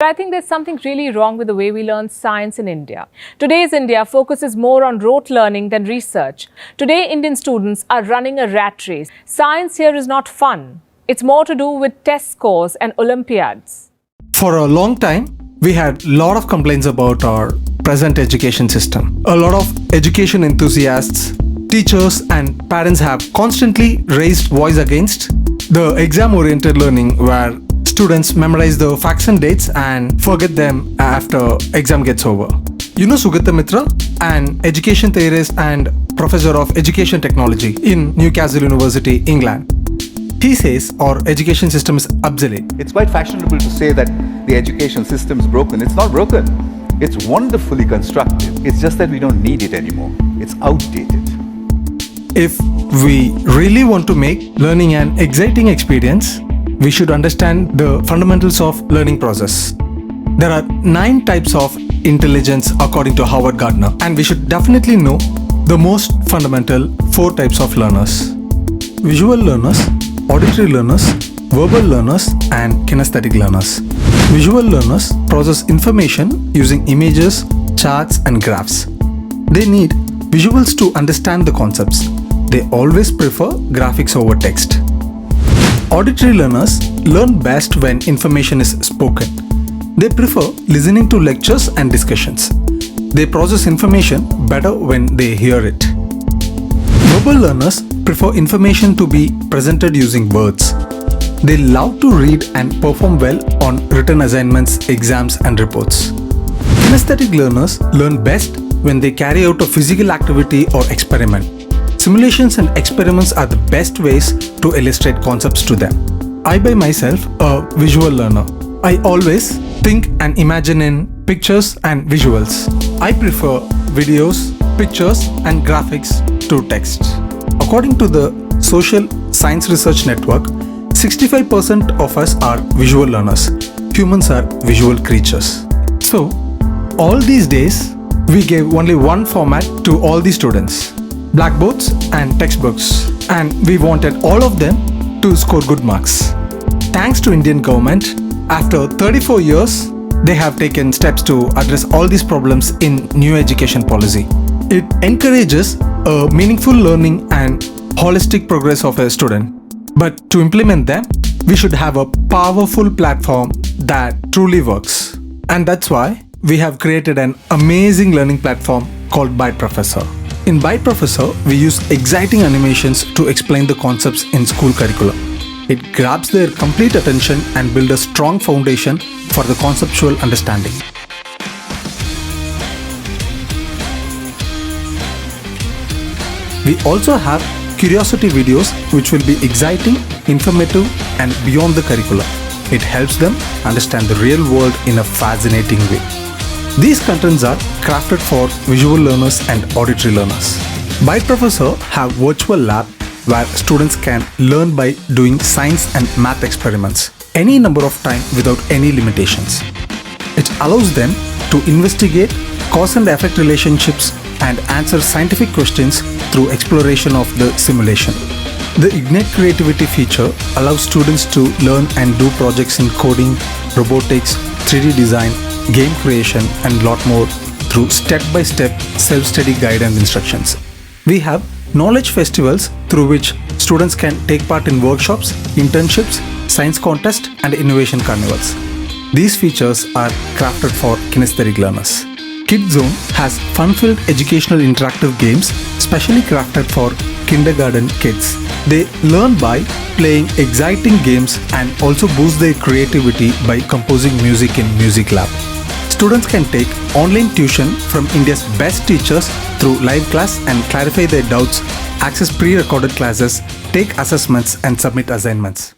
I think there's something really wrong with the way we learn science in India. Today's India focuses more on rote learning than research. Today, Indian students are running a rat race. Science here is not fun. It's more to do with test scores and Olympiads. For a long time, we had a lot of complaints about our present education system. A lot of education enthusiasts, teachers and parents have constantly raised voice against the exam-oriented learning where students memorize the facts and dates and forget them after exam gets over. You know Sugata Mitra, an education theorist and professor of education technology in Newcastle University, England. He says our education system is obsolete. It's quite fashionable to say that the education system is broken. It's not broken. It's wonderfully constructed. It's just that we don't need it anymore. It's outdated. If we really want to make learning an exciting experience, we should understand the fundamentals of learning process. There are 9 types of intelligence according to Howard Gardner, and we should definitely know the most fundamental 4 types of learners: visual learners, auditory learners, verbal learners, and kinesthetic learners. Visual learners process information using images, charts, and graphs. They need visuals to understand the concepts. They always prefer graphics over text. Auditory learners learn best when information is spoken. They prefer listening to lectures and discussions. They process information better when they hear it. Verbal learners prefer information to be presented using words. They love to read and perform well on written assignments, exams, and reports. Kinesthetic learners learn best when they carry out a physical activity or experiment. Simulations and experiments are the best ways to illustrate concepts to them. I by myself a visual learner. I always think and imagine in pictures and visuals. I prefer videos, pictures and graphics to text. According to the Social Science Research Network, 65% of us are visual learners. Humans are visual creatures. So, all these days, we gave only one format to all the students: blackboards and textbooks, and we wanted all of them to score good marks. Thanks to Indian government, after 34 years, they have taken steps to address all these problems in new education policy. It encourages a meaningful learning and holistic progress of a student. But to implement them, we should have a powerful platform that truly works. And that's why we have created an amazing learning platform called Byte Professor. In Byte Professor, we use exciting animations to explain the concepts in school curriculum. It grabs their complete attention and builds a strong foundation for the conceptual understanding. We also have curiosity videos which will be exciting, informative, and beyond the curriculum. It helps them understand the real world in a fascinating way. These contents are crafted for visual learners and auditory learners. Byte Professor have virtual lab where students can learn by doing science and math experiments any number of times without any limitations. It allows them to investigate cause and effect relationships and answer scientific questions through exploration of the simulation. The Ignite Creativity feature allows students to learn and do projects in coding, robotics, 3D design, game creation, and lot more through step-by-step self-study guide and instructions. We have knowledge festivals through which students can take part in workshops, internships, science contests, and innovation carnivals. These features are crafted for kinesthetic learners. Kid Zone has fun-filled educational interactive games specially crafted for kindergarten kids. They learn by playing exciting games and also boost their creativity by composing music in Music Lab. Students can take online tuition from India's best teachers through live class and clarify their doubts, access pre-recorded classes, take assessments, and submit assignments.